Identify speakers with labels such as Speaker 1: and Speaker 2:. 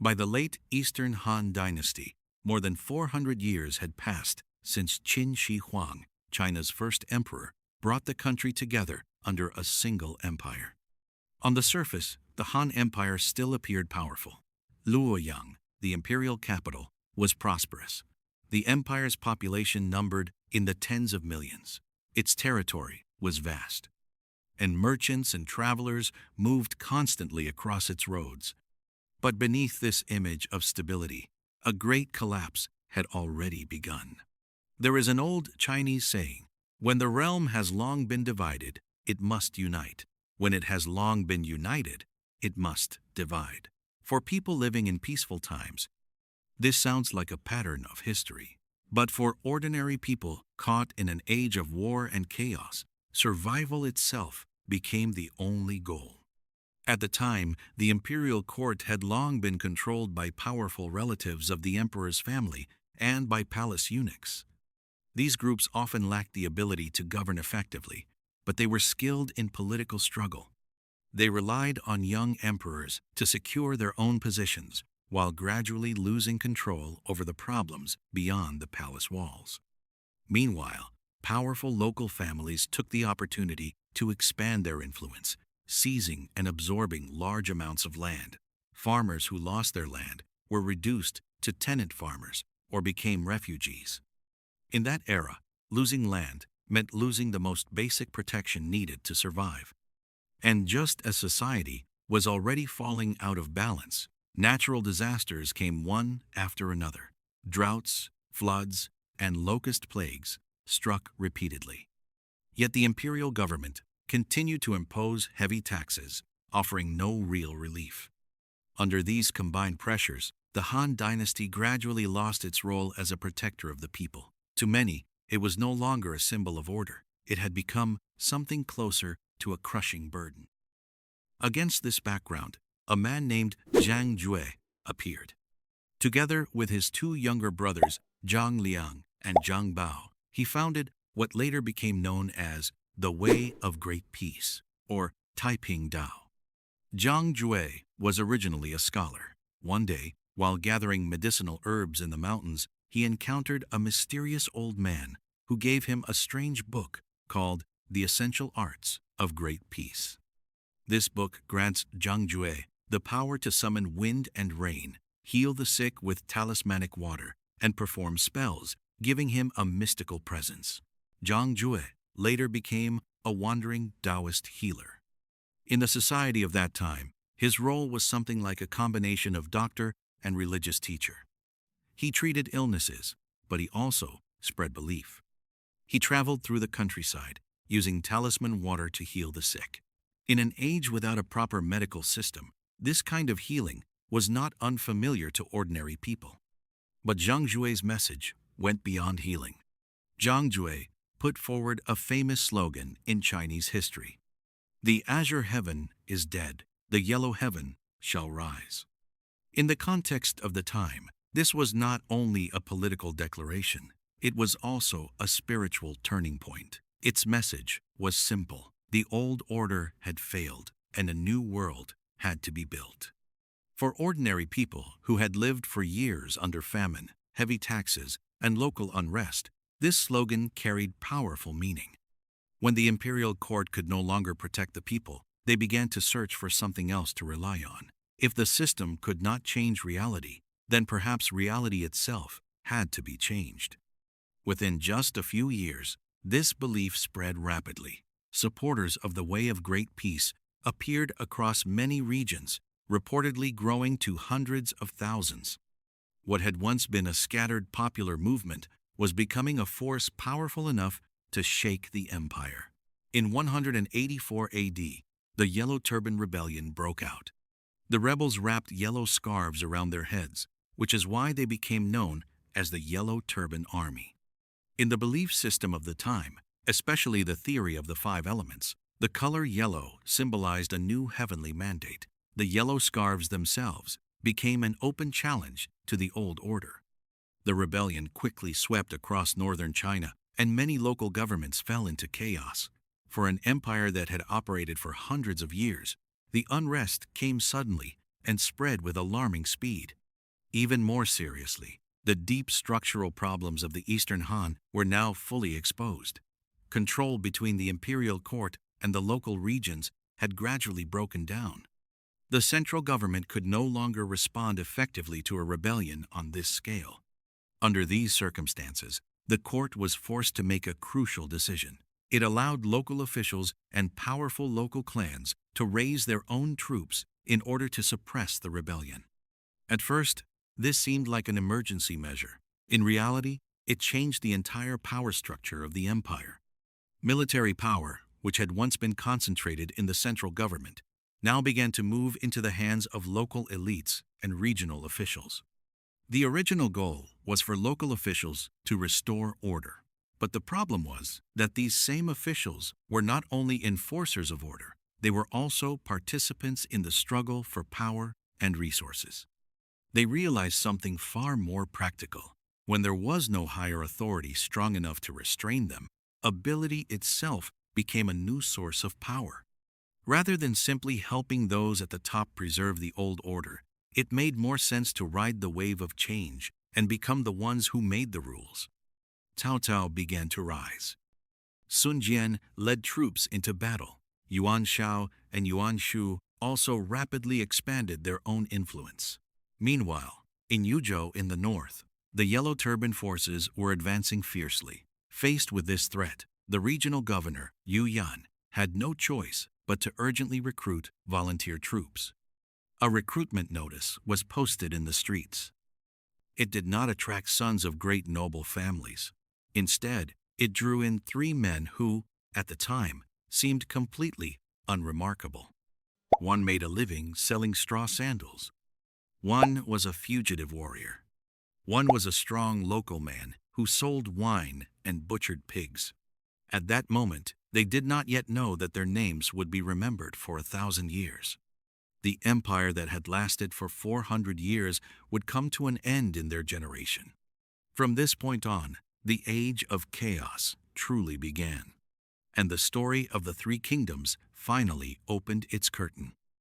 Speaker 1: By the late Eastern Han Dynasty, more than 400 years had passed since Qin Shi Huang, China's first emperor, brought the country together under a single empire. On the surface, the Han Empire still appeared powerful. Luoyang, the imperial capital, was prosperous. The empire's population numbered in the tens of millions. Its territory was vast, and merchants and travelers moved constantly across its roads. But beneath this image of stability, a great collapse had already begun. There is an old Chinese saying, "When the realm has long been divided, it must unite. When it has long been united, it must divide." For people living in peaceful times, this sounds like a pattern of history. But for ordinary people caught in an age of war and chaos, survival itself became the only goal. At the time, the imperial court had long been controlled by powerful relatives of the emperor's family and by palace eunuchs. These groups often lacked the ability to govern effectively, but they were skilled in political struggle. They relied on young emperors to secure their own positions, while gradually losing control over the problems beyond the palace walls. Meanwhile, powerful local families took the opportunity to expand their influence, seizing and absorbing large amounts of land. Farmers who lost their land were reduced to tenant farmers or became refugees. In that era, losing land meant losing the most basic protection needed to survive. And just as society was already falling out of balance, natural disasters came one after another. Droughts, floods, and locust plagues struck repeatedly. Yet the imperial government continued to impose heavy taxes, offering no real relief. Under these combined pressures, the Han Dynasty gradually lost its role as a protector of the people. To many, it was no longer a symbol of order. It had become something closer to a crushing burden. Against this background, a man named Zhang appeared. Together with his two younger brothers, Zhang Liang and Zhang Bao, he founded what later became known as the Way of Great Peace, or Taiping Dao. Zhang Jue was originally a scholar. One day, while gathering medicinal herbs in the mountains, he encountered a mysterious old man who gave him a strange book called The Essential Arts of Great Peace. This book grants Zhang Jue the power to summon wind and rain, heal the sick with talismanic water, and perform spells, giving him a mystical presence. Zhang Jue later became a wandering Taoist healer. In the society of that time, his role was something like a combination of doctor and religious teacher. He treated illnesses, but he also spread belief. He traveled through the countryside, using talisman water to heal the sick. In an age without a proper medical system, this kind of healing was not unfamiliar to ordinary people. But Zhang Jue's message went beyond healing. Zhang Jue put forward a famous slogan in Chinese history: "The azure heaven is dead, the yellow heaven shall rise." In the context of the time, this was not only a political declaration, it was also a spiritual turning point. Its message was simple: the old order had failed, and a new world had to be built. For ordinary people who had lived for years under famine, heavy taxes, and local unrest, this slogan carried powerful meaning. When the imperial court could no longer protect the people, they began to search for something else to rely on. If the system could not change reality, then perhaps reality itself had to be changed. Within just a few years, this belief spread rapidly. Supporters of the Way of Great Peace appeared across many regions, reportedly growing to hundreds of thousands. What had once been a scattered popular movement was becoming a force powerful enough to shake the empire. In 184 AD, the Yellow Turban Rebellion broke out. The rebels wrapped yellow scarves around their heads, which is why they became known as the Yellow Turban Army. In the belief system of the time, especially the theory of the five elements, the color yellow symbolized a new heavenly mandate. The yellow scarves themselves became an open challenge to the old order. The rebellion quickly swept across northern China, and many local governments fell into chaos. For an empire that had operated for hundreds of years, the unrest came suddenly and spread with alarming speed. Even more seriously, the deep structural problems of the Eastern Han were now fully exposed. Control between the imperial court and the local regions had gradually broken down. The central government could no longer respond effectively to a rebellion on this scale. Under these circumstances, the court was forced to make a crucial decision. It allowed local officials and powerful local clans to raise their own troops in order to suppress the rebellion. At first, this seemed like an emergency measure. In reality, it changed the entire power structure of the empire. Military power, which had once been concentrated in the central government, now began to move into the hands of local elites and regional officials. The original goal was for local officials to restore order. But the problem was that these same officials were not only enforcers of order, they were also participants in the struggle for power and resources. They realized something far more practical. When there was no higher authority strong enough to restrain them, ability itself became a new source of power. Rather than simply helping those at the top preserve the old order, it made more sense to ride the wave of change and become the ones who made the rules. Cao Cao began to rise. Sun Jian led troops into battle. Yuan Shao and Yuan Shu also rapidly expanded their own influence. Meanwhile, in Yuzhou in the north, the Yellow Turban forces were advancing fiercely. Faced with this threat, the regional governor, Yuan, had no choice but to urgently recruit volunteer troops. A recruitment notice was posted in the streets. It did not attract sons of great noble families. Instead, it drew in 3 men who, at the time, seemed completely unremarkable. One made a living selling straw sandals. One was a fugitive warrior. One was a strong local man who sold wine and butchered pigs. At that moment, they did not yet know that their names would be remembered for 1,000 years. The empire that had lasted for 400 years would come to an end in their generation. From this point on, the age of chaos truly began, and the story of the 3 kingdoms finally opened its curtain.